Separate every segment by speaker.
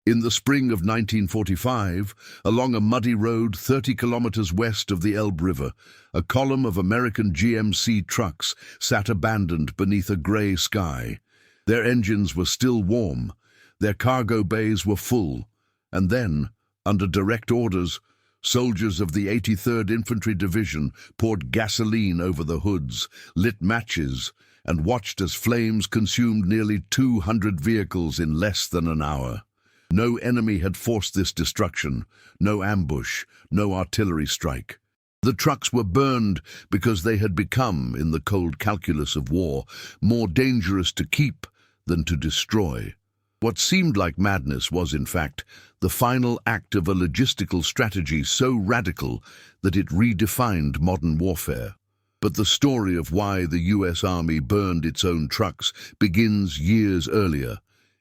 Speaker 1: In the spring of 1945, along a muddy road 30 kilometers west of the Elbe River, a column of American GMC trucks sat abandoned beneath a grey sky. Their engines were still warm, their cargo bays were full, and then, under direct orders, soldiers of the 83rd Infantry Division poured gasoline over the hoods, lit matches, and watched as flames consumed nearly 200 vehicles in less than an hour. No enemy had forced this destruction, no ambush, no artillery strike. The trucks were burned because they had become, in the cold calculus of war, more dangerous to keep than to destroy. What seemed like madness was, in fact, the final act of a logistical strategy so radical that it redefined modern warfare. But the story of why the US Army burned its own trucks begins years earlier,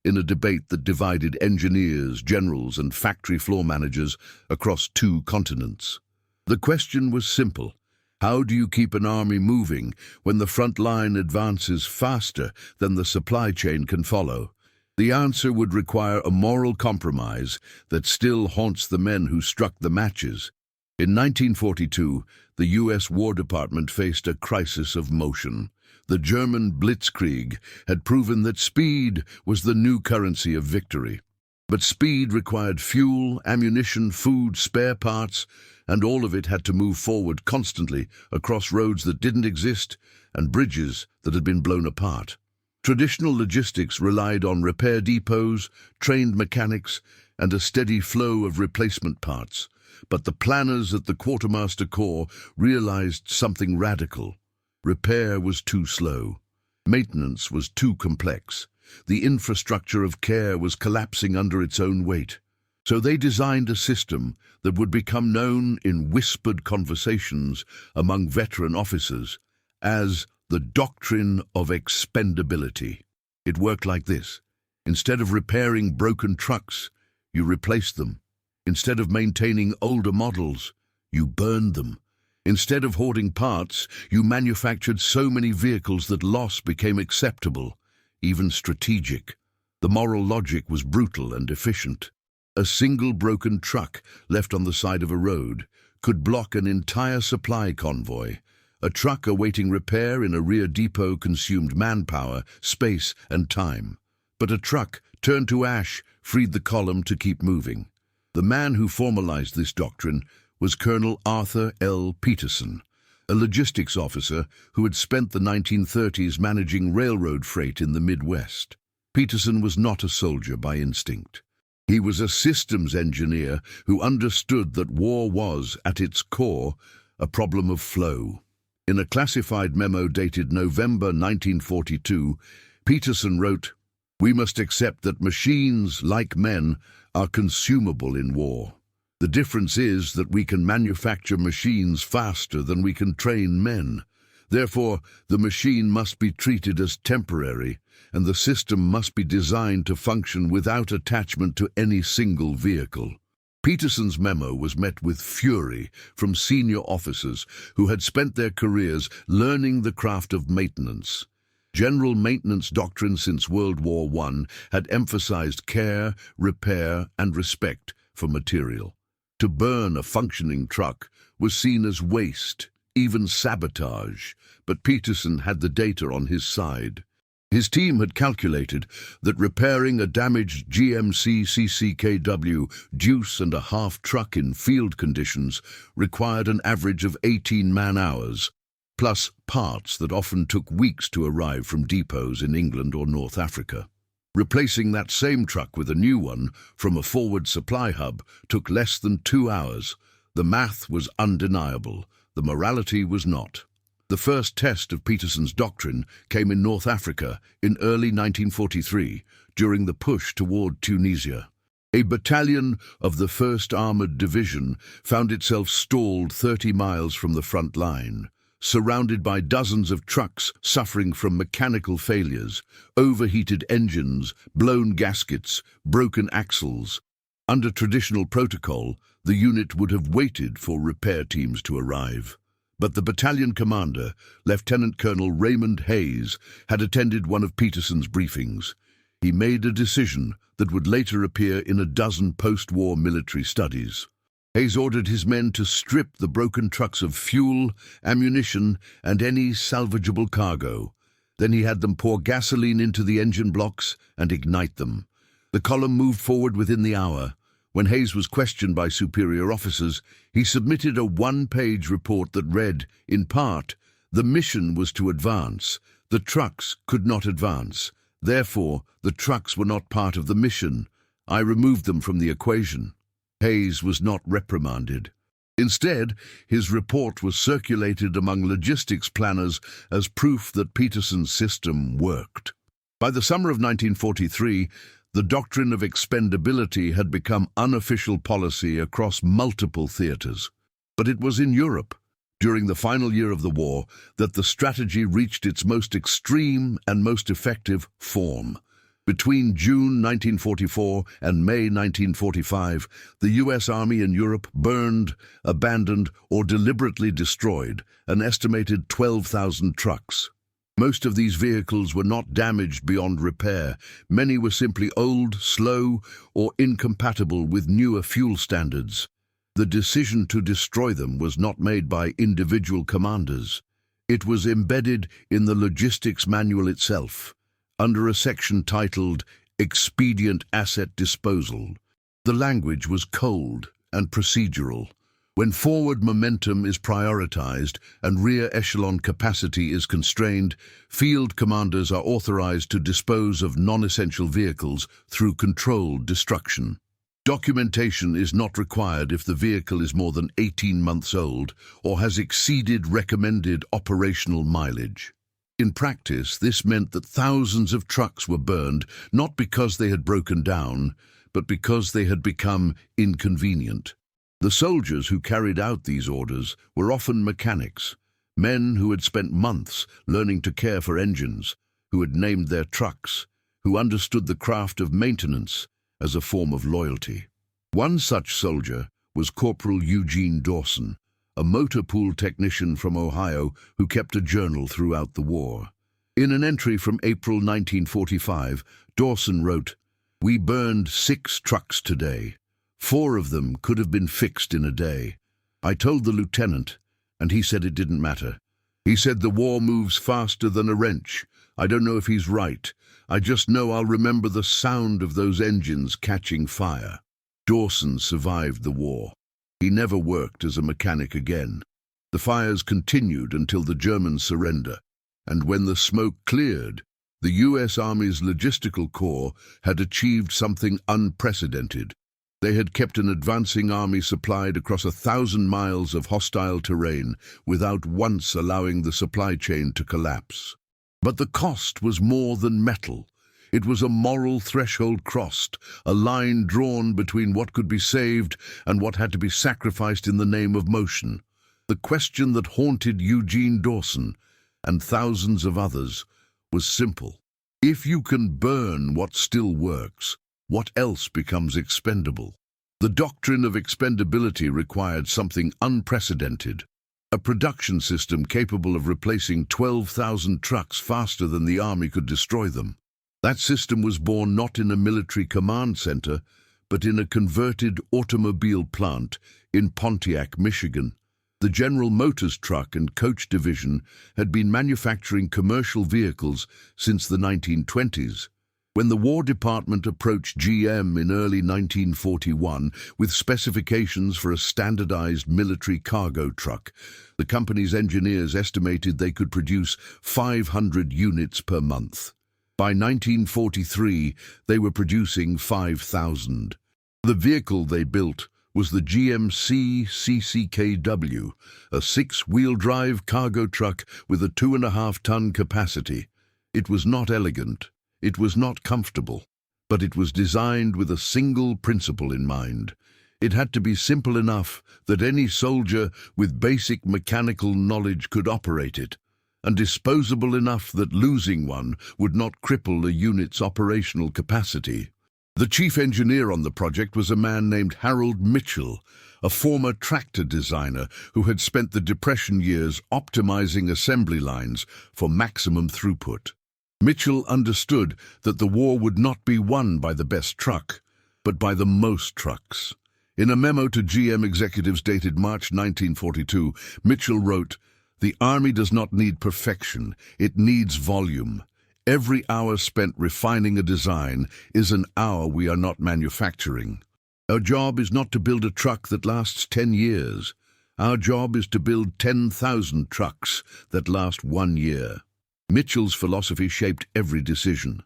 Speaker 1: in a debate that divided engineers, generals, and factory floor managers across 2 continents. The question was simple. How do you keep an army moving when the front line advances faster than the supply chain can follow? The answer would require a moral compromise that still haunts the men who struck the matches. In 1942, the US War Department faced a crisis of motion. The German blitzkrieg had proven that speed was the new currency of victory. But speed required fuel, ammunition, food, spare parts, and all of it had to move forward constantly across roads that didn't exist and bridges that had been blown apart. Traditional logistics relied on repair depots, trained mechanics, and a steady flow of replacement parts. But the planners at the Quartermaster Corps realized something radical. Repair was too slow. Maintenance was too complex. The infrastructure of care was collapsing under its own weight. So they designed a system that would become known in whispered conversations among veteran officers as the doctrine of expendability. It worked like this. Instead of repairing broken trucks, you replaced them. Instead of maintaining older models, you burned them. Instead of hoarding parts, you manufactured so many vehicles that loss became acceptable, even strategic. The moral logic was brutal and efficient. A single broken truck left on the side of a road could block an entire supply convoy. A truck awaiting repair in a rear depot consumed manpower, space, and time. But a truck turned to ash freed the column to keep moving. The man who formalized this doctrine was Colonel Arthur L. Peterson, a logistics officer who had spent the 1930s managing railroad freight in the Midwest. Peterson was not a soldier by instinct. He was a systems engineer who understood that war was, at its core, a problem of flow. In a classified memo dated November 1942, Peterson wrote, "We must accept that machines, like men, are consumable in war. The difference is that we can manufacture machines faster than we can train men. Therefore, the machine must be treated as temporary, and the system must be designed to function without attachment to any single vehicle." Peterson's memo was met with fury from senior officers who had spent their careers learning the craft of maintenance. General maintenance doctrine since World War I had emphasized care, repair, and respect for material. To burn a functioning truck was seen as waste, even sabotage, but Peterson had the data on his side. His team had calculated that repairing a damaged GMC CCKW deuce and a half truck in field conditions required an average of 18 man-hours, plus parts that often took weeks to arrive from depots in England or North Africa. Replacing that same truck with a new one from a forward supply hub took less than 2 hours. The math was undeniable. The morality was not. The first test of Peterson's doctrine came in North Africa in early 1943 during the push toward Tunisia. A battalion of the 1st Armored Division found itself stalled 30 miles from the front line, surrounded by dozens of trucks suffering from mechanical failures, overheated engines, blown gaskets, broken axles. Under traditional protocol, the unit would have waited for repair teams to arrive. But the battalion commander, Lieutenant Colonel Raymond Hayes, had attended one of Peterson's briefings. He made a decision that would later appear in a dozen post-war military studies. Hayes ordered his men to strip the broken trucks of fuel, ammunition, and any salvageable cargo. Then he had them pour gasoline into the engine blocks and ignite them. The column moved forward within the hour. When Hayes was questioned by superior officers, he submitted a one-page report that read, in part, "The mission was to advance. The trucks could not advance. Therefore, the trucks were not part of the mission. I removed them from the equation." Hayes was not reprimanded. Instead, his report was circulated among logistics planners as proof that Peterson's system worked. By the summer of 1943, the doctrine of expendability had become unofficial policy across multiple theaters. But it was in Europe, during the final year of the war, that the strategy reached its most extreme and most effective form. Between June 1944 and May 1945, the U.S. Army in Europe burned, abandoned, or deliberately destroyed an estimated 12,000 trucks. Most of these vehicles were not damaged beyond repair. Many were simply old, slow, or incompatible with newer fuel standards. The decision to destroy them was not made by individual commanders. It was embedded in the logistics manual itself, under a section titled Expedient Asset Disposal. The language was cold and procedural. When forward momentum is prioritized and rear echelon capacity is constrained, field commanders are authorized to dispose of non-essential vehicles through controlled destruction. Documentation is not required if the vehicle is more than 18 months old or has exceeded recommended operational mileage. In practice, this meant that thousands of trucks were burned, not because they had broken down, but because they had become inconvenient. The soldiers who carried out these orders were often mechanics, men who had spent months learning to care for engines, who had named their trucks, who understood the craft of maintenance as a form of loyalty. One such soldier was Corporal Eugene Dawson, a motor pool technician from Ohio who kept a journal throughout the war. In an entry from April 1945, Dawson wrote, "We burned 6 trucks today. 4 of them could have been fixed in a day. I told the lieutenant, and he said it didn't matter. He said the war moves faster than a wrench. I don't know if he's right. I just know I'll remember the sound of those engines catching fire." Dawson survived the war. He never worked as a mechanic again. The fires continued until the German surrender, and when the smoke cleared, the U.S. Army's logistical corps had achieved something unprecedented. They had kept an advancing army supplied across 1,000 miles of hostile terrain without once allowing the supply chain to collapse. But the cost was more than metal. It was a moral threshold crossed, a line drawn between what could be saved and what had to be sacrificed in the name of motion. The question that haunted Eugene Dawson and thousands of others was simple. If you can burn what still works, what else becomes expendable? The doctrine of expendability required something unprecedented. A production system capable of replacing 12,000 trucks faster than the Army could destroy them. That system was born not in a military command center, but in a converted automobile plant in Pontiac, Michigan. The General Motors truck and coach division had been manufacturing commercial vehicles since the 1920s. When the War Department approached GM in early 1941 with specifications for a standardized military cargo truck, the company's engineers estimated they could produce 500 units per month. By 1943, they were producing 5,000. The vehicle they built was the GMC CCKW, a 6-wheel-drive cargo truck with a 2.5-ton capacity. It was not elegant. It was not comfortable, but it was designed with a single principle in mind. It had to be simple enough that any soldier with basic mechanical knowledge could operate it, and disposable enough that losing one would not cripple a unit's operational capacity. The chief engineer on the project was a man named Harold Mitchell, a former tractor designer who had spent the Depression years optimizing assembly lines for maximum throughput. Mitchell understood that the war would not be won by the best truck, but by the most trucks. In a memo to GM executives dated March 1942, Mitchell wrote, "The Army does not need perfection, it needs volume. Every hour spent refining a design is an hour we are not manufacturing. Our job is not to build a truck that lasts 10 years. Our job is to build 10,000 trucks that last 1 year." Mitchell's philosophy shaped every decision.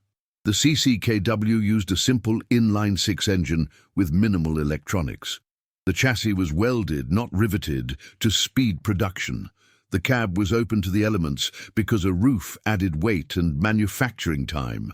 Speaker 1: The CCKW used a simple inline-six engine with minimal electronics. The chassis was welded, not riveted, to speed production. The cab was open to the elements because a roof added weight and manufacturing time.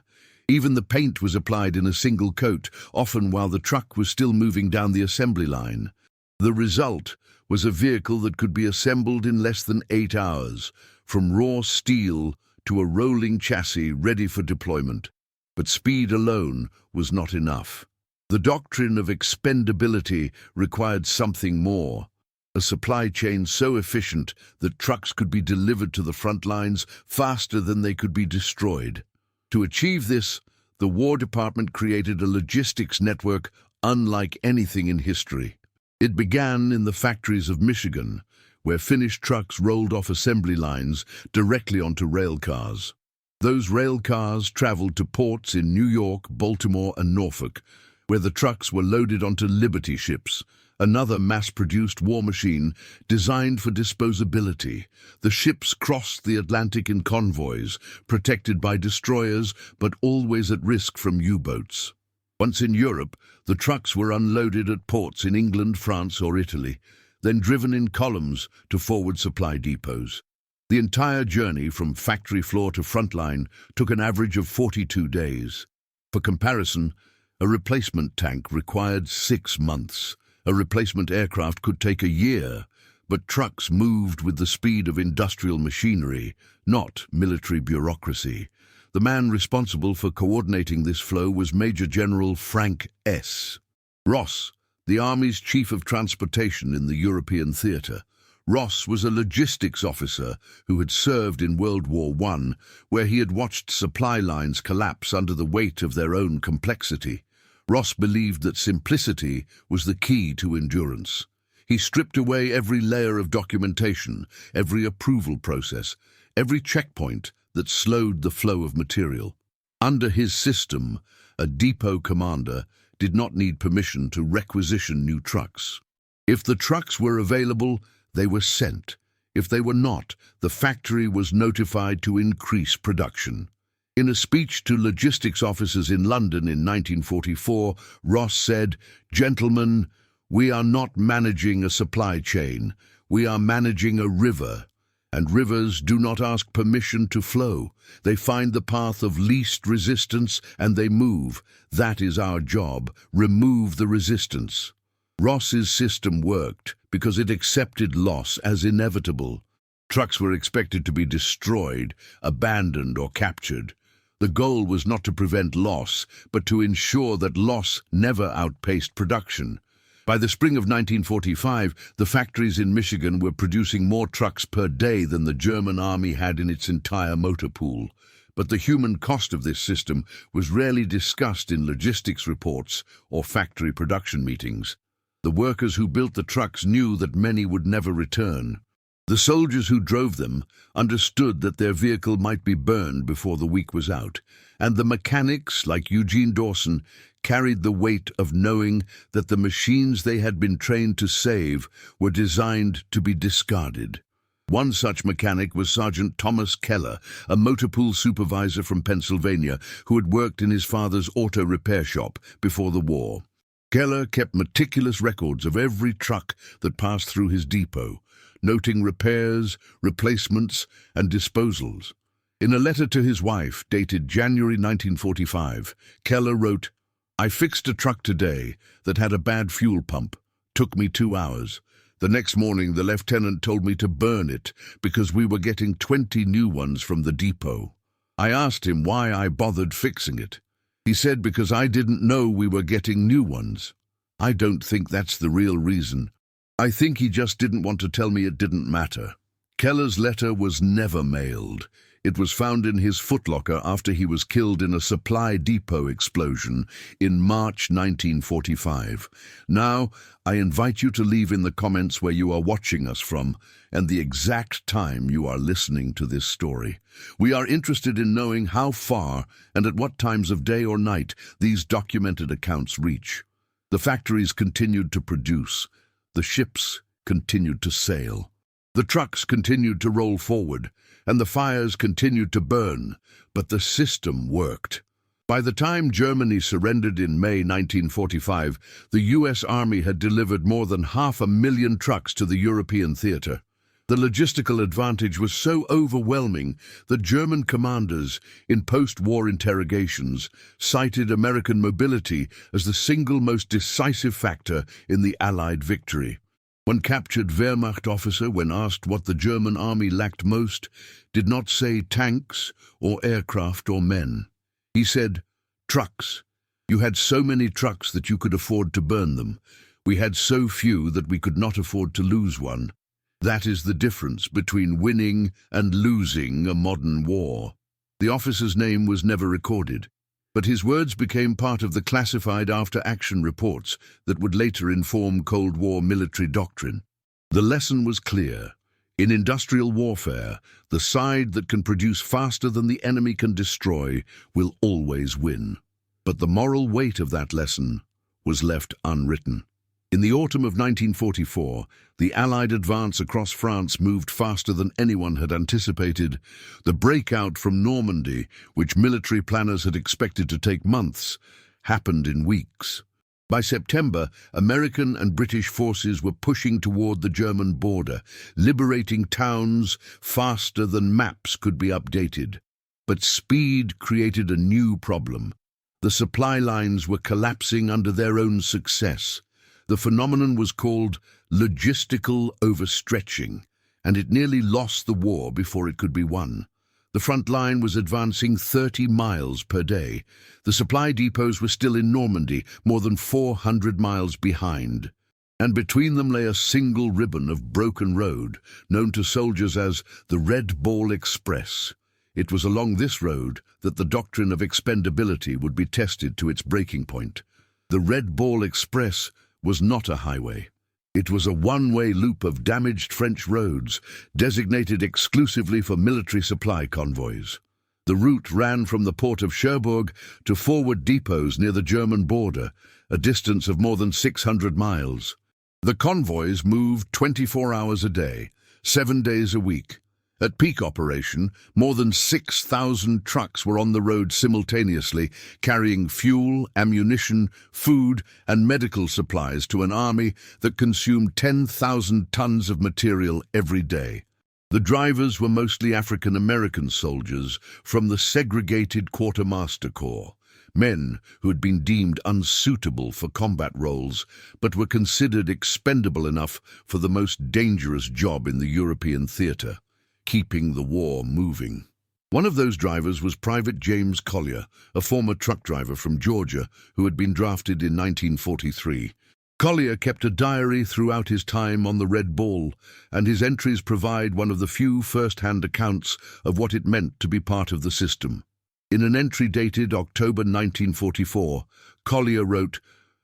Speaker 1: Even the paint was applied in a single coat, often while the truck was still moving down the assembly line. The result was a vehicle that could be assembled in less than 8 hours, from raw steel to a rolling chassis ready for deployment. But speed alone was not enough. The doctrine of expendability required something more. A supply chain so efficient that trucks could be delivered to the front lines faster than they could be destroyed. To achieve this, the War Department created a logistics network unlike anything in history. It began in the factories of Michigan, where finished trucks rolled off assembly lines directly onto rail cars. Those rail cars traveled to ports in New York, Baltimore, and Norfolk, where the trucks were loaded onto Liberty ships, another mass-produced war machine designed for disposability. The ships crossed the Atlantic in convoys, protected by destroyers, but always at risk from U-boats. Once in Europe, the trucks were unloaded at ports in England, France, or Italy, then driven in columns to forward supply depots. The entire journey from factory floor to front line took an average of 42 days. For comparison, a replacement tank required 6 months. A replacement aircraft could take a year, but trucks moved with the speed of industrial machinery, not military bureaucracy. The man responsible for coordinating this flow was Major General Frank S. Ross, the Army's Chief of Transportation in the European theatre. Ross was a logistics officer who had served in World War I, where he had watched supply lines collapse under the weight of their own complexity. Ross believed that simplicity was the key to endurance. He stripped away every layer of documentation, every approval process, every checkpoint that slowed the flow of material. Under his system, a depot commander did not need permission to requisition new trucks. If the trucks were available, they were sent. If they were not, the factory was notified to increase production. In a speech to logistics officers in London in 1944, Ross said, "Gentlemen, we are not managing a supply chain. We are managing a river. And rivers do not ask permission to flow. They find the path of least resistance and they move. That is our job. Remove the resistance." Ross's system worked because it accepted loss as inevitable. Trucks were expected to be destroyed, abandoned, or captured. The goal was not to prevent loss, but to ensure that loss never outpaced production. By the spring of 1945, the factories in Michigan were producing more trucks per day than the German army had in its entire motor pool. But the human cost of this system was rarely discussed in logistics reports or factory production meetings. The workers who built the trucks knew that many would never return. The soldiers who drove them understood that their vehicle might be burned before the week was out, and the mechanics, like Eugene Dawson, carried the weight of knowing that the machines they had been trained to save were designed to be discarded. One such mechanic was Sergeant Thomas Keller, a motor pool supervisor from Pennsylvania who had worked in his father's auto repair shop before the war. Keller kept meticulous records of every truck that passed through his depot, noting repairs, replacements, and disposals. In a letter to his wife, dated January 1945, Keller wrote, "I fixed a truck today that had a bad fuel pump. Took me 2 hours. The next morning, the lieutenant told me to burn it because we were getting 20 new ones from the depot. I asked him why I bothered fixing it. He said because I didn't know we were getting new ones. I don't think that's the real reason. I think he just didn't want to tell me it didn't matter." Keller's letter was never mailed. It was found in his footlocker after he was killed in a supply depot explosion in March 1945. Now, I invite you to leave in the comments where you are watching us from and the exact time you are listening to this story. We are interested in knowing how far and at what times of day or night these documented accounts reach. The factories continued to produce. The ships continued to sail. The trucks continued to roll forward, and the fires continued to burn, but the system worked. By the time Germany surrendered in May 1945, the U.S. Army had delivered more than 500,000 trucks to the European theater. The logistical advantage was so overwhelming that German commanders, in post-war interrogations, cited American mobility as the single most decisive factor in the Allied victory. One captured Wehrmacht officer, when asked what the German army lacked most, did not say tanks or aircraft or men. He said, "Trucks. You had so many trucks that you could afford to burn them. We had so few that we could not afford to lose one. That is the difference between winning and losing a modern war." The officer's name was never recorded, but his words became part of the classified after-action reports that would later inform Cold War military doctrine. The lesson was clear. In industrial warfare, the side that can produce faster than the enemy can destroy will always win. But the moral weight of that lesson was left unwritten. In the autumn of 1944, the Allied advance across France moved faster than anyone had anticipated. The breakout from Normandy, which military planners had expected to take months, happened in weeks. By September, American and British forces were pushing toward the German border, liberating towns faster than maps could be updated. But speed created a new problem. The supply lines were collapsing under their own success. The phenomenon was called logistical overstretching, and it nearly lost the war before it could be won. The front line was advancing 30 miles per day. The supply depots were still in Normandy, more than 400 miles behind. And between them lay a single ribbon of broken road, known to soldiers as the Red Ball Express. It was along this road that the doctrine of expendability would be tested to its breaking point. The Red Ball Express was not a highway. It was a one-way loop of damaged French roads, designated exclusively for military supply convoys. The route ran from the port of Cherbourg to forward depots near the German border, a distance of more than 600 miles. The convoys moved 24 hours a day, 7 days a week. At peak operation, more than 6,000 trucks were on the road simultaneously, carrying fuel, ammunition, food, and medical supplies to an army that consumed 10,000 tons of material every day. The drivers were mostly African-American soldiers from the segregated Quartermaster Corps, men who had been deemed unsuitable for combat roles but were considered expendable enough for the most dangerous job in the European theater: keeping the war moving. One of those drivers was Private James Collier, a former truck driver from Georgia who had been drafted in 1943. Collier kept a diary throughout his time on the Red Ball, and his entries provide one of the few first-hand accounts of what it meant to be part of the system. In an entry dated October 1944, Collier wrote,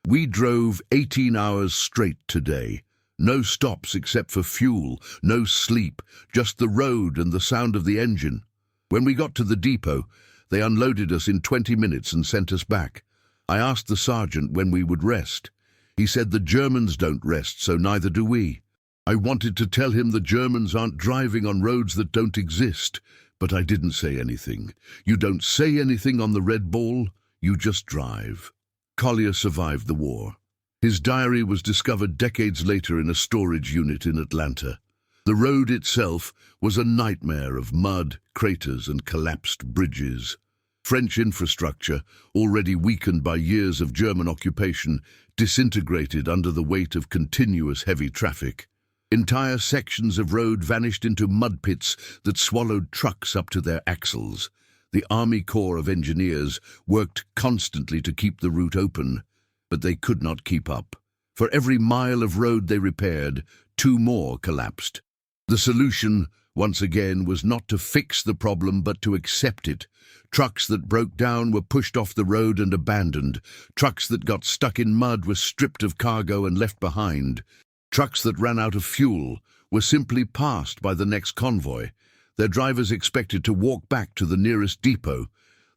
Speaker 1: "We drove 18 hours straight today. No stops except for fuel, no sleep, just the road and the sound of the engine. When we got to the depot, they unloaded us in 20 minutes and sent us back. I asked the sergeant when we would rest. He said the Germans don't rest, so neither do we. I wanted to tell him the Germans aren't driving on roads that don't exist, but I didn't say anything. You don't say anything on the Red Ball, you just drive." Collier survived the war. His diary was discovered decades later in a storage unit in Atlanta. The road itself was a nightmare of mud, craters, and collapsed bridges. French infrastructure, already weakened by years of German occupation, disintegrated under the weight of continuous heavy traffic. Entire sections of road vanished into mud pits that swallowed trucks up to their axles. The Army Corps of Engineers worked constantly to keep the route open, but they could not keep up. For every mile of road they repaired, 2 more collapsed. The solution, once again, was not to fix the problem but to accept it. Trucks that broke down were pushed off the road and abandoned. Trucks that got stuck in mud were stripped of cargo and left behind. Trucks that ran out of fuel were simply passed by the next convoy, their drivers expected to walk back to the nearest depot.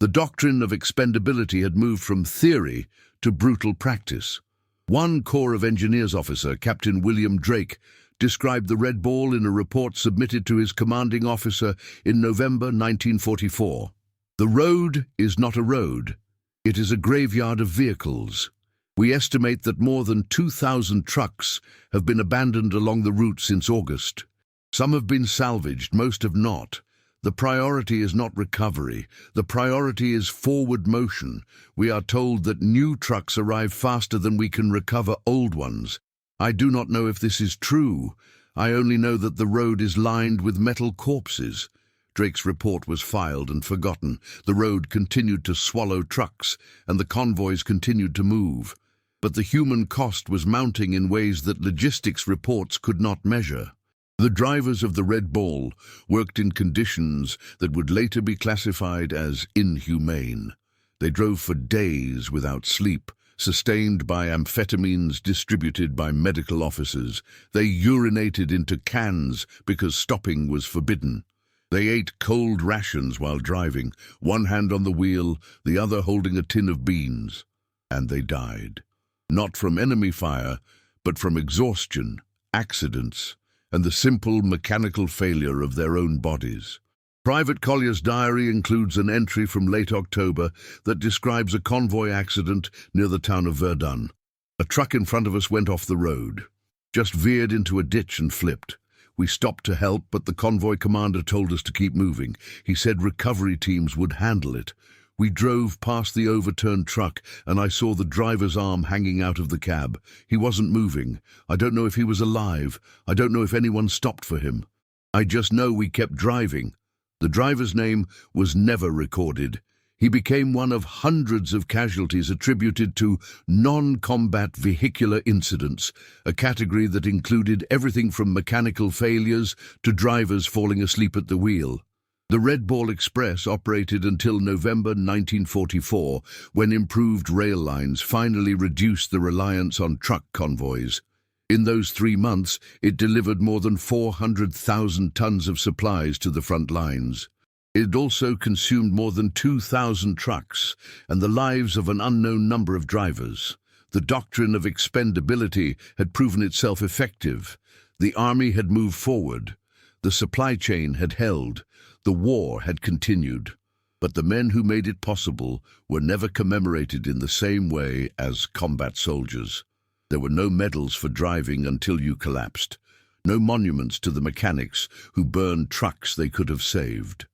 Speaker 1: The doctrine of expendability had moved from theory to brutal practice. One Corps of Engineers officer, Captain William Drake, described the Red Ball in a report submitted to his commanding officer in November 1944. "The road is not a road. It is a graveyard of vehicles. We estimate that more than 2,000 trucks have been abandoned along the route since August. Some have been salvaged, most have not. The priority is not recovery. The priority is forward motion. We are told that new trucks arrive faster than we can recover old ones. I do not know if this is true. I only know that the road is lined with metal corpses." Drake's report was filed and forgotten. The road continued to swallow trucks, and the convoys continued to move. But the human cost was mounting in ways that logistics reports could not measure. The drivers of the Red Ball worked in conditions that would later be classified as inhumane. They drove for days without sleep, sustained by amphetamines distributed by medical officers. They urinated into cans because stopping was forbidden. They ate cold rations while driving, one hand on the wheel, the other holding a tin of beans. And they died. Not from enemy fire, but from exhaustion, accidents, and the simple mechanical failure of their own bodies. Private Collier's diary includes an entry from late October that describes a convoy accident near the town of Verdun. "A truck in front of us went off the road, just veered into a ditch and flipped. We stopped to help, but the convoy commander told us to keep moving. He said recovery teams would handle it. We drove past the overturned truck, and I saw the driver's arm hanging out of the cab. He wasn't moving. I don't know if he was alive. I don't know if anyone stopped for him. I just know we kept driving." The driver's name was never recorded. He became one of hundreds of casualties attributed to non-combat vehicular incidents, a category that included everything from mechanical failures to drivers falling asleep at the wheel. The Red Ball Express operated until November 1944, when improved rail lines finally reduced the reliance on truck convoys. In those 3 months, it delivered more than 400,000 tons of supplies to the front lines. It also consumed more than 2,000 trucks and the lives of an unknown number of drivers. The doctrine of expendability had proven itself effective. The army had moved forward. The supply chain had held. The war had continued. But the men who made it possible were never commemorated in the same way as combat soldiers. There were no medals for driving until you collapsed. No monuments to the mechanics who burned trucks they could have saved.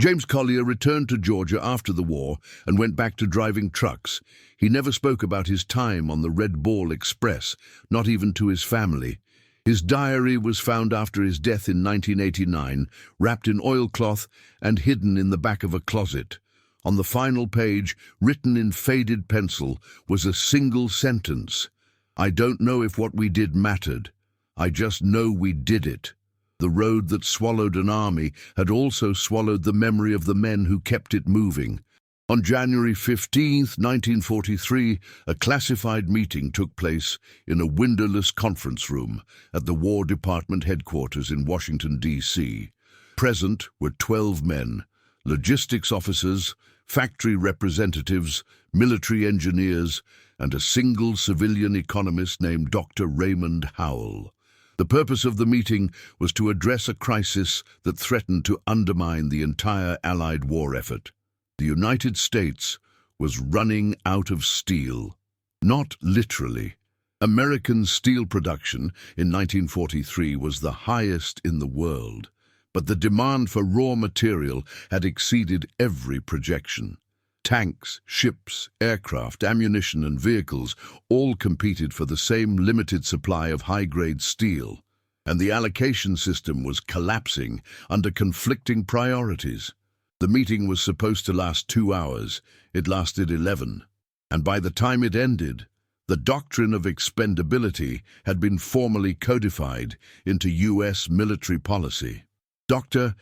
Speaker 1: James Collier returned to Georgia after the war and went back to driving trucks. He never spoke about his time on the Red Ball Express, not even to his family. His diary was found after his death in 1989, wrapped in oilcloth and hidden in the back of a closet. On the final page, written in faded pencil, was a single sentence: "I don't know if what we did mattered. I just know we did it." The road that swallowed an army had also swallowed the memory of the men who kept it moving. On January 15, 1943, a classified meeting took place in a windowless conference room at the War Department headquarters in Washington, D.C. Present were 12 men, logistics officers, factory representatives, military engineers, and a single civilian economist named Dr. Raymond Howell. The purpose of the meeting was to address a crisis that threatened to undermine the entire Allied war effort. The United States was running out of steel. Not literally. American steel production in 1943 was the highest in the world, but the demand for raw material had exceeded every projection. Tanks, ships, aircraft, ammunition, and vehicles all competed for the same limited supply of high-grade steel, and the allocation system was collapsing under conflicting priorities. The meeting was supposed to last 2 hours. It lasted 11, and by the time it ended, The doctrine of expendability had been formally codified into U.S. military policy. Dr.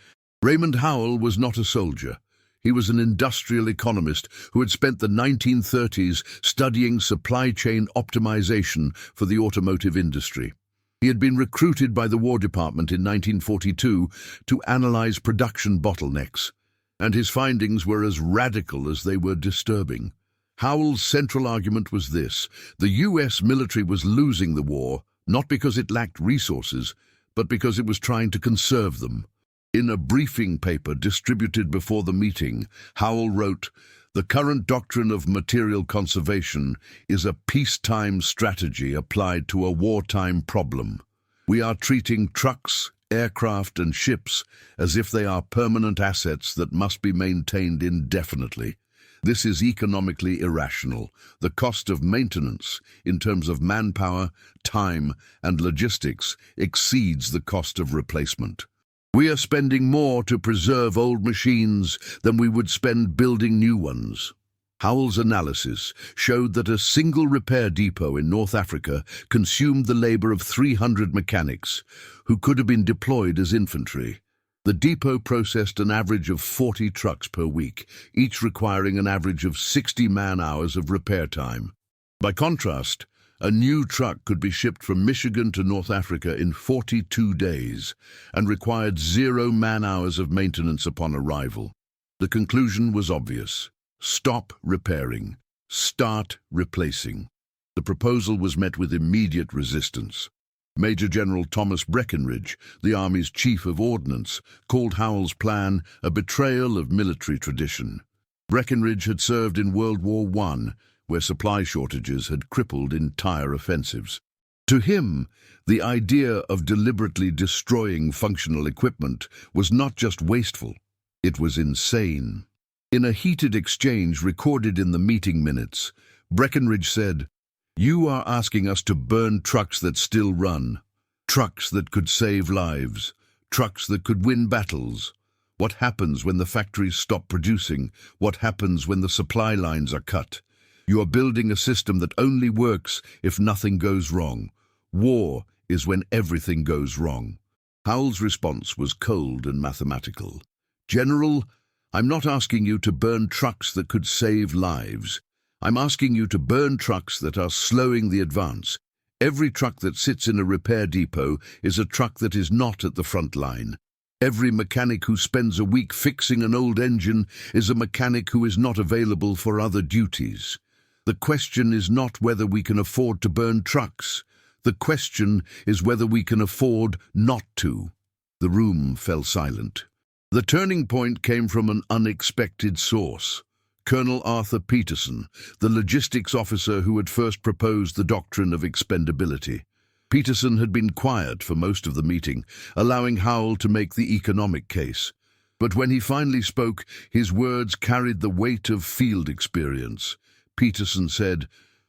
Speaker 1: Raymond Howell was not a soldier. He was an industrial economist who had spent the 1930s studying supply chain optimization for the automotive industry. He had been recruited by the War Department in 1942 to analyze production bottlenecks, and his findings were as radical as they were disturbing. Howell's central argument was this: the U.S. military was losing the war, not because it lacked resources, but because it was trying to conserve them. In a briefing paper distributed before the meeting, Howell wrote, "The current doctrine of material conservation is a peacetime strategy applied to a wartime problem. We are treating trucks, aircraft, and ships as if they are permanent assets that must be maintained indefinitely. This is economically irrational. The cost of maintenance, in terms of manpower, time, and logistics, exceeds the cost of replacement. We are spending more to preserve old machines than we would spend building new ones." Howell's analysis showed that a single repair depot in North Africa consumed the labor of 300 mechanics, who could have been deployed as infantry. The depot processed an average of 40 trucks per week, each requiring an average of 60 man-hours of repair time. By contrast, a new truck could be shipped from Michigan to North Africa in 42 days and required 0 man-hours of maintenance upon arrival. The conclusion was obvious: stop repairing, start replacing. The proposal was met with immediate resistance. Major General Thomas Breckinridge, the Army's Chief of Ordnance, called Howell's plan a betrayal of military tradition. Breckinridge had served in World War I, where supply shortages had crippled entire offensives. To him, the idea of deliberately destroying functional equipment was not just wasteful, it was insane. In a heated exchange recorded in the meeting minutes, Breckinridge said, "You are asking us to burn trucks that still run, trucks that could save lives, trucks that could win battles. What happens when the factories stop producing? What happens when the supply lines are cut? You are building a system that only works if nothing goes wrong. War is when everything goes wrong." Howell's response was cold and mathematical. "General, I'm not asking you to burn trucks that could save lives. I'm asking you to burn trucks that are slowing the advance. Every truck that sits in a repair depot is a truck that is not at the front line. Every mechanic who spends a week fixing an old engine is a mechanic who is not available for other duties. The question is not whether we can afford to burn trucks. The question is whether we can afford not to." The room fell silent. The turning point came from an unexpected source. Colonel Arthur Peterson, the logistics officer who had first proposed the doctrine of expendability. Peterson had been quiet for most of the meeting, allowing Howell to make the economic case. But when he finally spoke, his words carried the weight of field experience. Peterson said,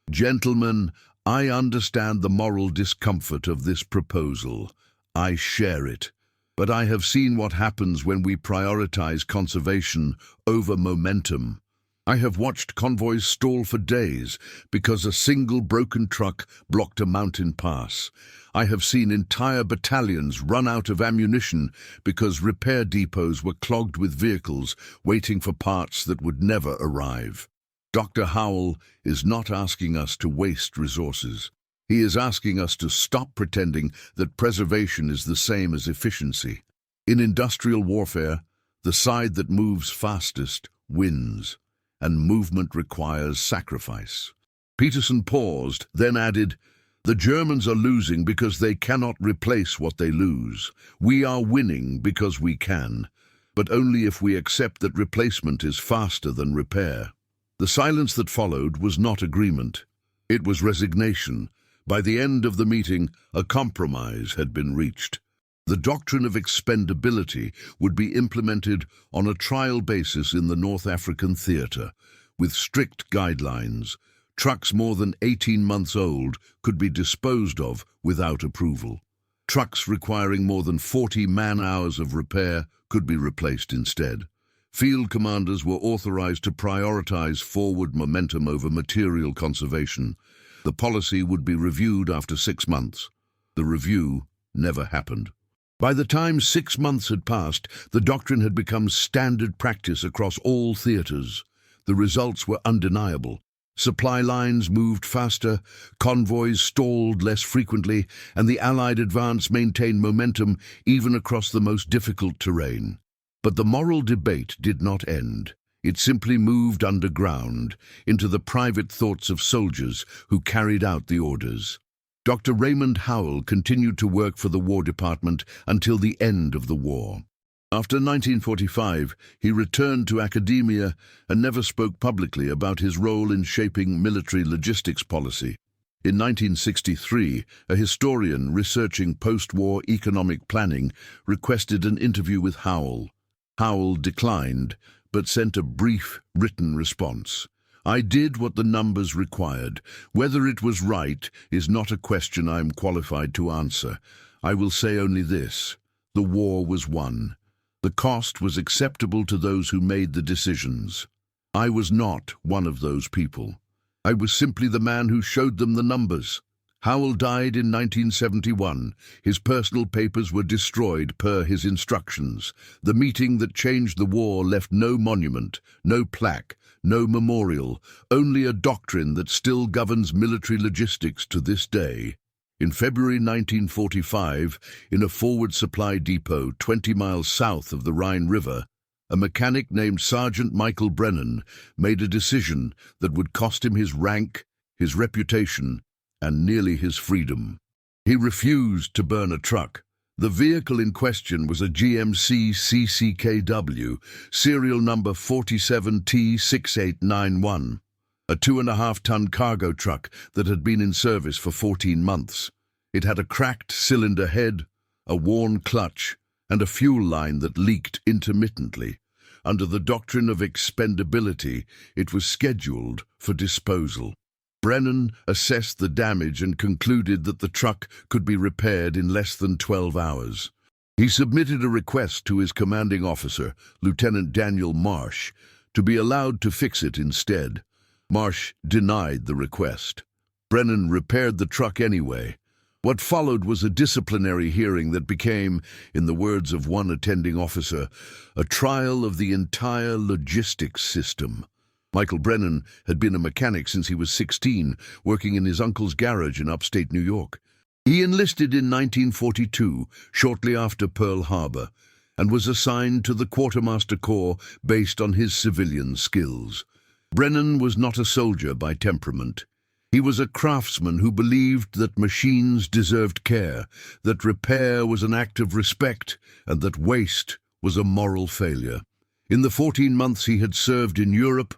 Speaker 1: "Gentlemen, I understand the moral discomfort of this proposal. I share it. But I have seen what happens when we prioritize conservation over momentum. I have watched convoys stall for days because a single broken truck blocked a mountain pass. I have seen entire battalions run out of ammunition because repair depots were clogged with vehicles waiting for parts that would never arrive. Dr. Howell is not asking us to waste resources. He is asking us to stop pretending that preservation is the same as efficiency. In industrial warfare, the side that moves fastest wins, and movement requires sacrifice." Peterson paused, then added, "The Germans are losing because they cannot replace what they lose. We are winning because we can, but only if we accept that replacement is faster than repair." The silence that followed was not agreement. It was resignation. By the end of the meeting, a compromise had been reached. The doctrine of expendability would be implemented on a trial basis in the North African theater, with strict guidelines. Trucks more than 18 months old could be disposed of without approval. Trucks requiring more than 40 man-hours of repair could be replaced instead. Field commanders were authorized to prioritize forward momentum over material conservation. The policy would be reviewed after 6 months. The review never happened. By the time 6 months had passed, the doctrine had become standard practice across all theaters. The results were undeniable. Supply lines moved faster, convoys stalled less frequently, and the Allied advance maintained momentum even across the most difficult terrain. But the moral debate did not end. It simply moved underground, into the private thoughts of soldiers who carried out the orders. Dr. Raymond Howell continued to work for the War Department until the end of the war. After 1945, he returned to academia and never spoke publicly about his role in shaping military logistics policy. In 1963, a historian researching post-war economic planning requested an interview with Howell. Howell declined, but sent a brief written response. "I did what the numbers required. Whether it was right is not a question I am qualified to answer. I will say only this: the war was won. The cost was acceptable to those who made the decisions. I was not one of those people. I was simply the man who showed them the numbers." Howell died in 1971. His personal papers were destroyed per his instructions. The meeting that changed the war left no monument, no plaque, no memorial, only a doctrine that still governs military logistics to this day. In February 1945, in a forward supply depot 20 miles south of the Rhine River, a mechanic named Sergeant Michael Brennan made a decision that would cost him his rank, his reputation, and nearly his freedom. He refused to burn a truck. The vehicle in question was a GMC CCKW, serial number 47T6891, a 2.5-ton cargo truck that had been in service for 14 months. It had a cracked cylinder head, a worn clutch, and a fuel line that leaked intermittently. Under the doctrine of expendability, it was scheduled for disposal. Brennan assessed the damage and concluded that the truck could be repaired in less than 12 hours. He submitted a request to his commanding officer, Lieutenant Daniel Marsh, to be allowed to fix it instead. Marsh denied the request. Brennan repaired the truck anyway. What followed was a disciplinary hearing that became, in the words of one attending officer, a trial of the entire logistics system. Michael Brennan had been a mechanic since he was 16, working in his uncle's garage in upstate New York. He enlisted in 1942, shortly after Pearl Harbor, and was assigned to the Quartermaster Corps based on his civilian skills. Brennan was not a soldier by temperament. He was a craftsman who believed that machines deserved care, that repair was an act of respect, and that waste was a moral failure. In the 14 months he had served in Europe,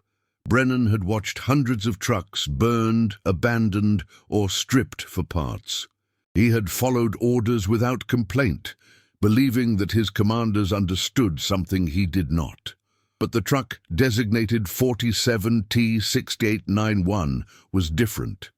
Speaker 1: Brennan had watched hundreds of trucks burned, abandoned, or stripped for parts. He had followed orders without complaint, believing that his commanders understood something he did not. But the truck, designated 47T6891, was different.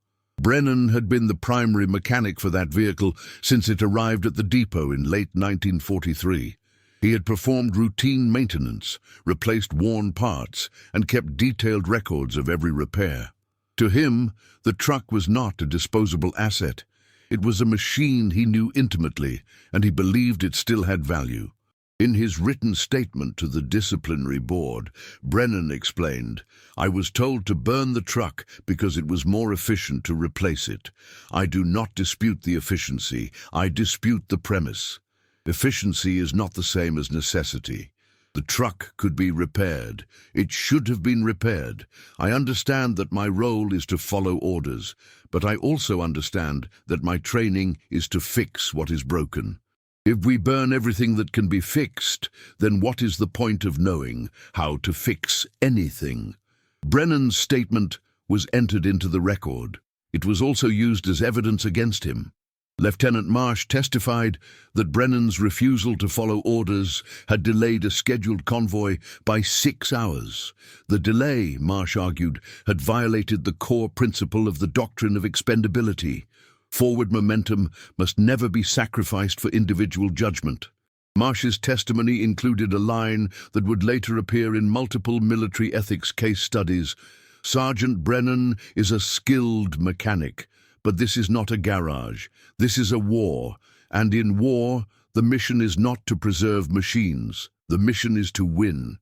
Speaker 1: Brennan had been the primary mechanic for that vehicle since it arrived at the depot in late 1943. He had performed routine maintenance, replaced worn parts, and kept detailed records of every repair. To him, the truck was not a disposable asset. It was a machine he knew intimately, and he believed it still had value. In his written statement to the disciplinary board, Brennan explained, "I was told to burn the truck because it was more efficient to replace it. I do not dispute the efficiency, I dispute the premise. Efficiency is not the same as necessity. The truck could be repaired. It should have been repaired. I understand that my role is to follow orders, but I also understand that my training is to fix what is broken. If we burn everything that can be fixed, then what is the point of knowing how to fix anything?" Brennan's statement was entered into the record. It was also used as evidence against him. Lieutenant Marsh testified that Brennan's refusal to follow orders had delayed a scheduled convoy by 6 hours. The delay, Marsh argued, had violated the core principle of the doctrine of expendability. Forward momentum must never be sacrificed for individual judgment. Marsh's testimony included a line that would later appear in multiple military ethics case studies: Sergeant Brennan is a skilled mechanic, but this is not a garage. This is a war, and in war, the mission is not to preserve machines. The mission is to win.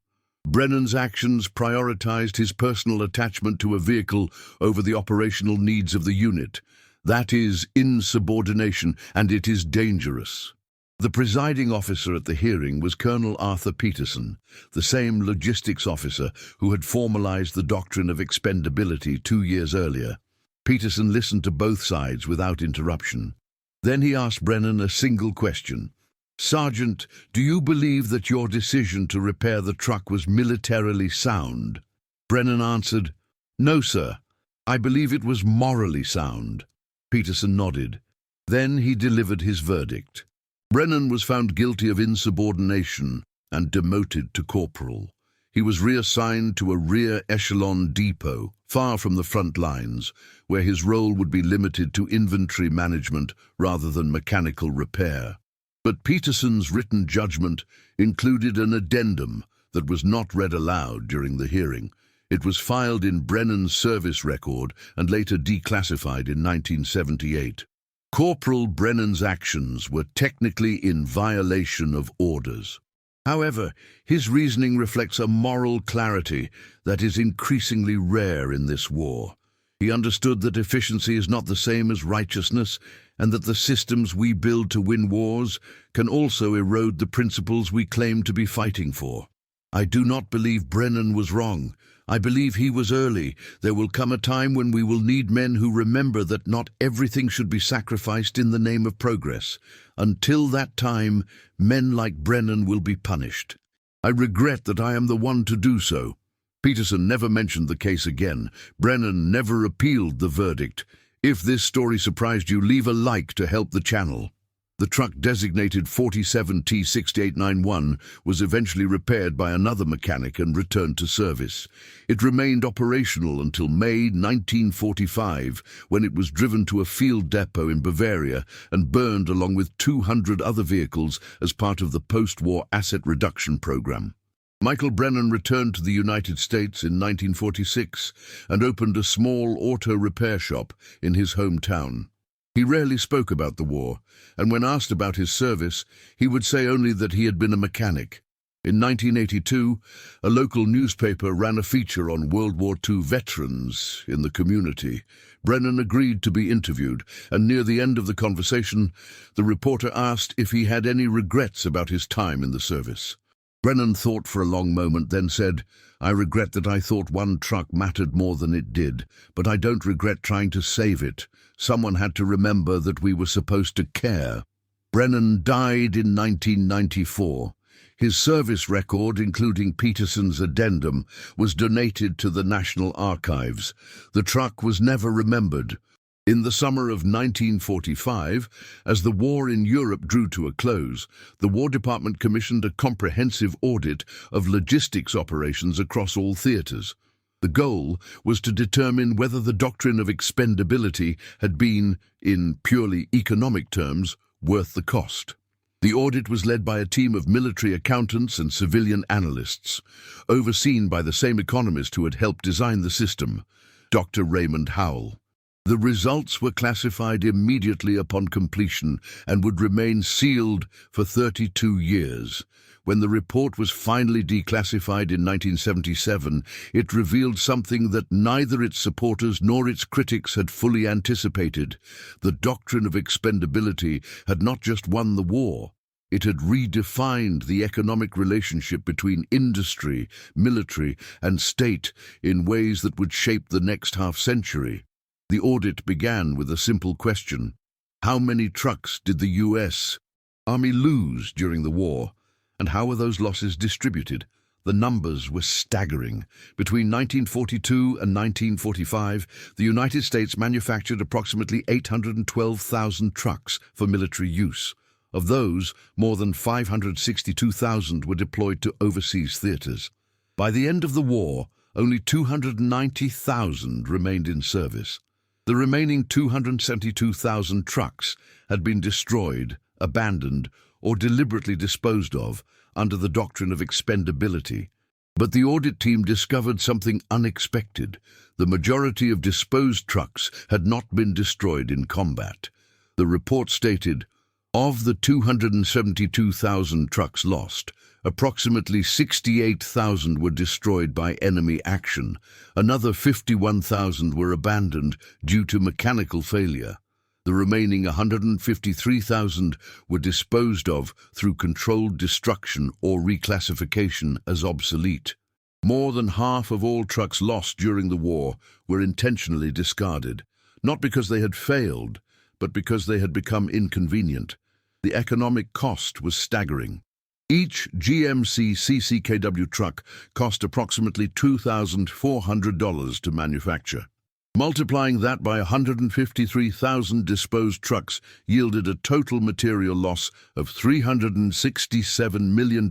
Speaker 1: Brennan's actions prioritized his personal attachment to a vehicle over the operational needs of the unit. That is insubordination, and it is dangerous. The presiding officer at the hearing was Colonel Arthur Peterson, the same logistics officer who had formalized the doctrine of expendability 2 years earlier. Peterson listened to both sides without interruption. Then he asked Brennan a single question. "Sergeant, do you believe that your decision to repair the truck was militarily sound?" Brennan answered, "No, sir. I believe it was morally sound." Peterson nodded. Then he delivered his verdict. Brennan was found guilty of insubordination and demoted to corporal. He was reassigned to a rear echelon depot, far from the front lines, where his role would be limited to inventory management rather than mechanical repair. But Peterson's written judgment included an addendum that was not read aloud during the hearing. It was filed in Brennan's service record and later declassified in 1978. Corporal Brennan's actions were technically in violation of orders. However, his reasoning reflects a moral clarity that is increasingly rare in this war. He understood that efficiency is not the same as righteousness, and that the systems we build to win wars can also erode the principles we claim to be fighting for. I do not believe Brennan was wrong. I believe he was early. There will come a time when we will need men who remember that not everything should be sacrificed in the name of progress. Until that time, men like Brennan will be punished. I regret that I am the one to do so. Peterson never mentioned the case again. Brennan never appealed the verdict. If this story surprised you, leave a like to help the channel. The truck designated 47T6891 was eventually repaired by another mechanic and returned to service. It remained operational until May 1945, when it was driven to a field depot in Bavaria and burned along with 200 other vehicles as part of the post-war asset reduction program. Michael Brennan returned to the United States in 1946 and opened a small auto repair shop in his hometown. He rarely spoke about the war, and when asked about his service, he would say only that he had been a mechanic. In 1982, a local newspaper ran a feature on World War II veterans in the community. Brennan agreed to be interviewed, and near the end of the conversation, the reporter asked if he had any regrets about his time in the service. Brennan thought for a long moment, then said, "I regret that I thought one truck mattered more than it did, but I don't regret trying to save it. Someone had to remember that we were supposed to care." Brennan died in 1994. His service record, including Peterson's addendum, was donated to the National Archives. The truck was never remembered. In the summer of 1945, as the war in Europe drew to a close, the War Department commissioned a comprehensive audit of logistics operations across all theaters. The goal was to determine whether the doctrine of expendability had been, in purely economic terms, worth the cost. The audit was led by a team of military accountants and civilian analysts, overseen by the same economist who had helped design the system, Dr. Raymond Howell. The results were classified immediately upon completion and would remain sealed for 32 years. When the report was finally declassified in 1977, it revealed something that neither its supporters nor its critics had fully anticipated. The doctrine of expendability had not just won the war. It had redefined the economic relationship between industry, military, and state in ways that would shape the next half-century. The audit began with a simple question. How many trucks did the U.S. Army lose during the war, and how were those losses distributed? The numbers were staggering. Between 1942 and 1945, the United States manufactured approximately 812,000 trucks for military use. Of those, more than 562,000 were deployed to overseas theaters. By the end of the war, only 290,000 remained in service. The remaining 272,000 trucks had been destroyed, abandoned, or deliberately disposed of under the doctrine of expendability. But the audit team discovered something unexpected. The majority of disposed trucks had not been destroyed in combat. The report stated, of the 272,000 trucks lost, approximately 68,000 were destroyed by enemy action. Another 51,000 were abandoned due to mechanical failure. The remaining 153,000 were disposed of through controlled destruction or reclassification as obsolete. More than half of all trucks lost during the war were intentionally discarded, not because they had failed, but because they had become inconvenient. The economic cost was staggering. Each GMC CCKW truck cost approximately $2,400 to manufacture. Multiplying that by 153,000 disposed trucks yielded a total material loss of $367 million,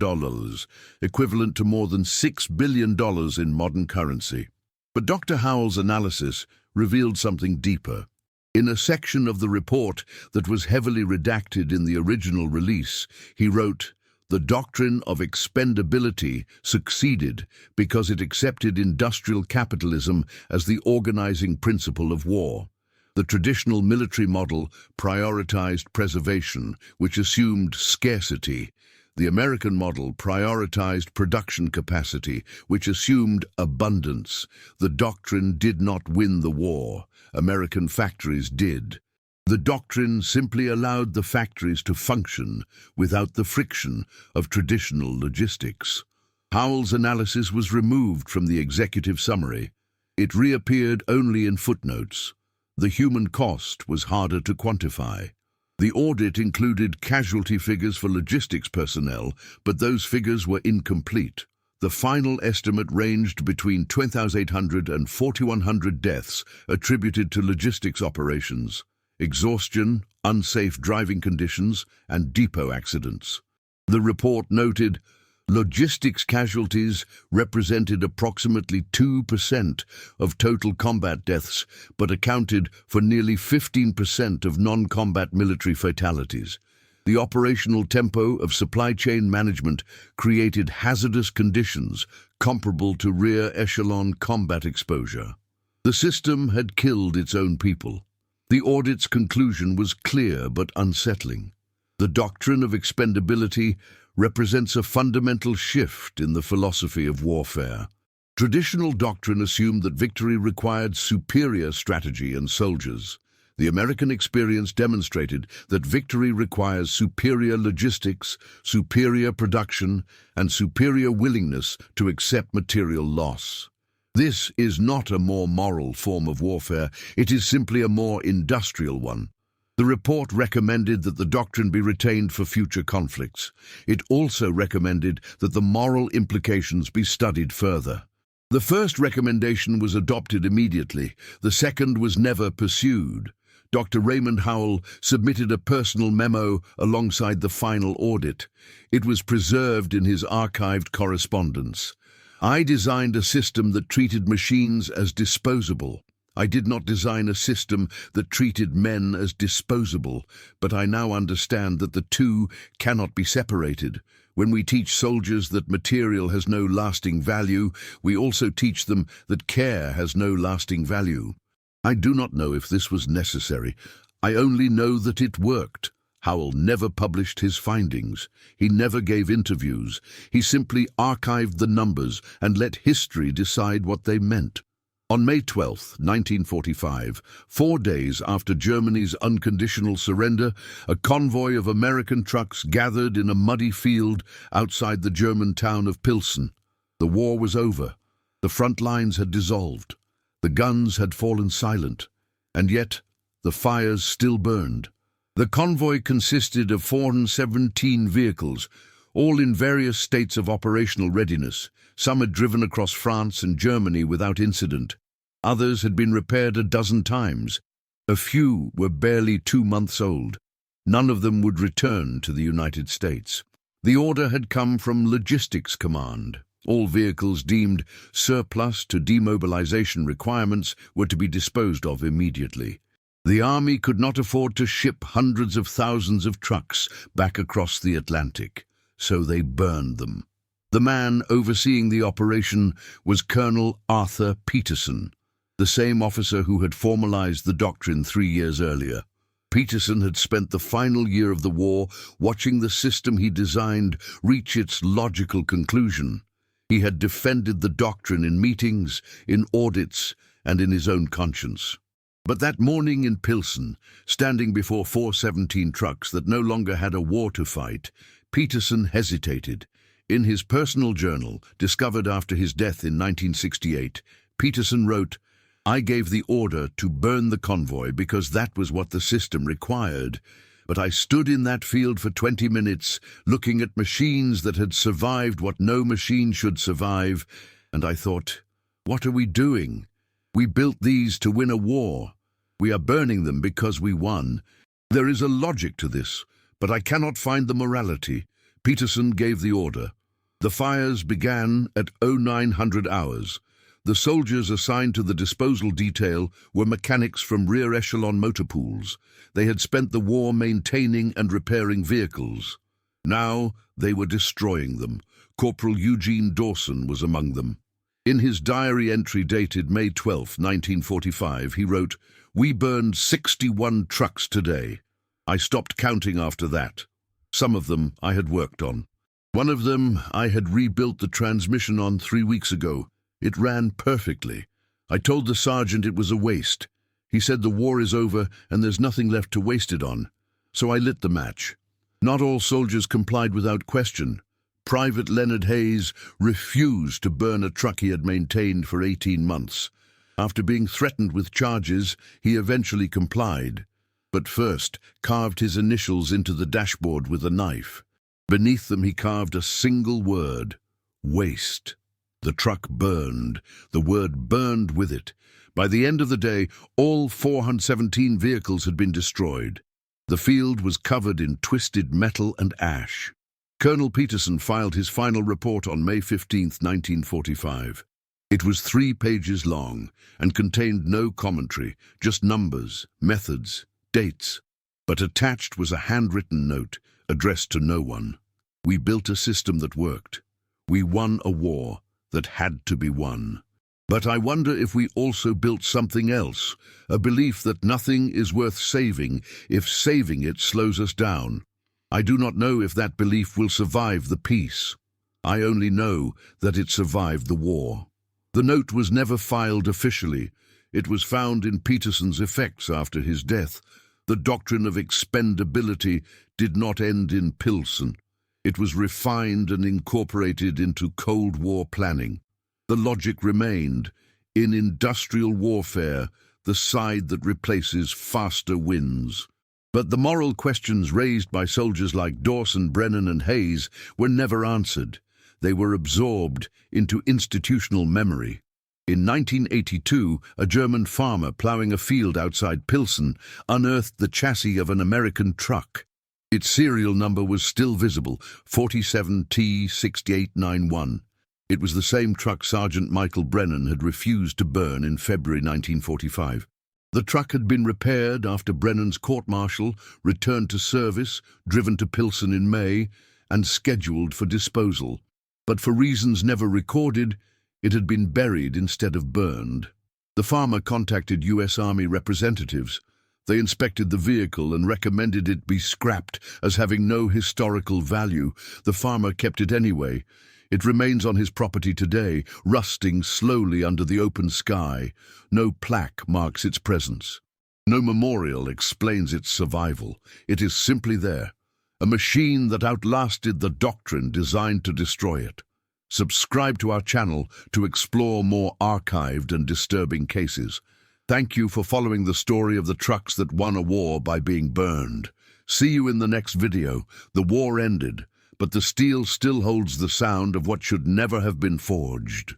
Speaker 1: equivalent to more than $6 billion in modern currency. But Dr. Howell's analysis revealed something deeper. In a section of the report that was heavily redacted in the original release, he wrote, "The doctrine of expendability succeeded because it accepted industrial capitalism as the organizing principle of war. The traditional military model prioritized preservation, which assumed scarcity. The American model prioritized production capacity, which assumed abundance. The doctrine did not win the war. American factories did. The doctrine simply allowed the factories to function without the friction of traditional logistics." Howell's analysis was removed from the executive summary. It reappeared only in footnotes. The human cost was harder to quantify. The audit included casualty figures for logistics personnel, but those figures were incomplete. The final estimate ranged between 2,800 and 4,100 deaths attributed to logistics operations, exhaustion, unsafe driving conditions, and depot accidents. The report noted, logistics casualties represented approximately 2% of total combat deaths, but accounted for nearly 15% of non-combat military fatalities. The operational tempo of supply chain management created hazardous conditions comparable to rear echelon combat exposure. The system had killed its own people. The audit's conclusion was clear but unsettling. The doctrine of expendability represents a fundamental shift in the philosophy of warfare. Traditional doctrine assumed that victory required superior strategy and soldiers. The American experience demonstrated that victory requires superior logistics, superior production, and superior willingness to accept material loss. This is not a more moral form of warfare, it is simply a more industrial one. The report recommended that the doctrine be retained for future conflicts. It also recommended that the moral implications be studied further. The first recommendation was adopted immediately. The second was never pursued. Dr. Raymond Howell submitted a personal memo alongside the final audit. It was preserved in his archived correspondence. "I designed a system that treated machines as disposable. I did not design a system that treated men as disposable, but I now understand that the two cannot be separated. When we teach soldiers that material has no lasting value, we also teach them that care has no lasting value. I do not know if this was necessary. I only know that it worked." Howell never published his findings. He never gave interviews. He simply archived the numbers and let history decide what they meant. On May 12, 1945, 4 days after Germany's unconditional surrender, a convoy of American trucks gathered in a muddy field outside the German town of Pilsen. The war was over. The front lines had dissolved. The guns had fallen silent, and yet the fires still burned. The convoy consisted of 417 vehicles, all in various states of operational readiness. Some had driven across France and Germany without incident. Others had been repaired a dozen times. A few were barely 2 months old. None of them would return to the United States. The order had come from Logistics Command. All vehicles deemed surplus to demobilization requirements were to be disposed of immediately. The Army could not afford to ship hundreds of thousands of trucks back across the Atlantic, so they burned them. The man overseeing the operation was Colonel Arthur Peterson, the same officer who had formalized the doctrine 3 years earlier. Peterson had spent the final year of the war watching the system he designed reach its logical conclusion. He had defended the doctrine in meetings, in audits, and in his own conscience. But that morning in Pilsen, standing before 417 trucks that no longer had a war to fight, Peterson hesitated. In his personal journal, discovered after his death in 1968, Peterson wrote, "I gave the order to burn the convoy because that was what the system required. But I stood in that field for 20 minutes, looking at machines that had survived what no machine should survive, and I thought, what are we doing? We built these to win a war. We are burning them because we won. There is a logic to this, but I cannot find the morality." Peterson gave the order. The fires began at 0900 hours. The soldiers assigned to the disposal detail were mechanics from rear echelon motor pools. They had spent the war maintaining and repairing vehicles. Now they were destroying them. Corporal Eugene Dawson was among them. In his diary entry dated May 12, 1945, he wrote, "We burned 61 trucks today. I stopped counting after that. Some of them I had worked on. One of them I had rebuilt the transmission on 3 weeks ago. It ran perfectly. I told the sergeant it was a waste. He said the war is over and there's nothing left to waste it on. So I lit the match." Not all soldiers complied without question. Private Leonard Hayes refused to burn a truck he had maintained for 18 months. After being threatened with charges, he eventually complied, but first carved his initials into the dashboard with a knife. Beneath them he carved a single word: waste. The truck burned. The word burned with it. By the end of the day, all 417 vehicles had been destroyed. The field was covered in twisted metal and ash. Colonel Peterson filed his final report on May 15, 1945. It was 3 pages long and contained no commentary, just numbers, methods, dates. But attached was a handwritten note addressed to no one. "We built a system that worked. We won a war that had to be won. But I wonder if we also built something else, a belief that nothing is worth saving if saving it slows us down. I do not know if that belief will survive the peace. I only know that it survived the war." The note was never filed officially. It was found in Peterson's effects after his death. The doctrine of expendability did not end in Pilsen. It was refined and incorporated into Cold War planning. The logic remained. In industrial warfare, the side that replaces faster wins. But the moral questions raised by soldiers like Dawson, Brennan, and Hayes were never answered. They were absorbed into institutional memory. In 1982, a German farmer ploughing a field outside Pilsen unearthed the chassis of an American truck. Its serial number was still visible, 47T6891. It was the same truck Sergeant Michael Brennan had refused to burn in February 1945. The truck had been repaired after Brennan's court-martial, returned to service, driven to Pilsen in May, and scheduled for disposal. But for reasons never recorded, it had been buried instead of burned. The farmer contacted U.S. Army representatives. They inspected the vehicle and recommended it be scrapped as having no historical value. The farmer kept it anyway. It remains on his property today, rusting slowly under the open sky. No plaque marks its presence. No memorial explains its survival. It is simply there, a machine that outlasted the doctrine designed to destroy it. Subscribe to our channel to explore more archived and disturbing cases. Thank you for following the story of the trucks that won a war by being burned. See you in the next video. The war ended, but the steel still holds the sound of what should never have been forged.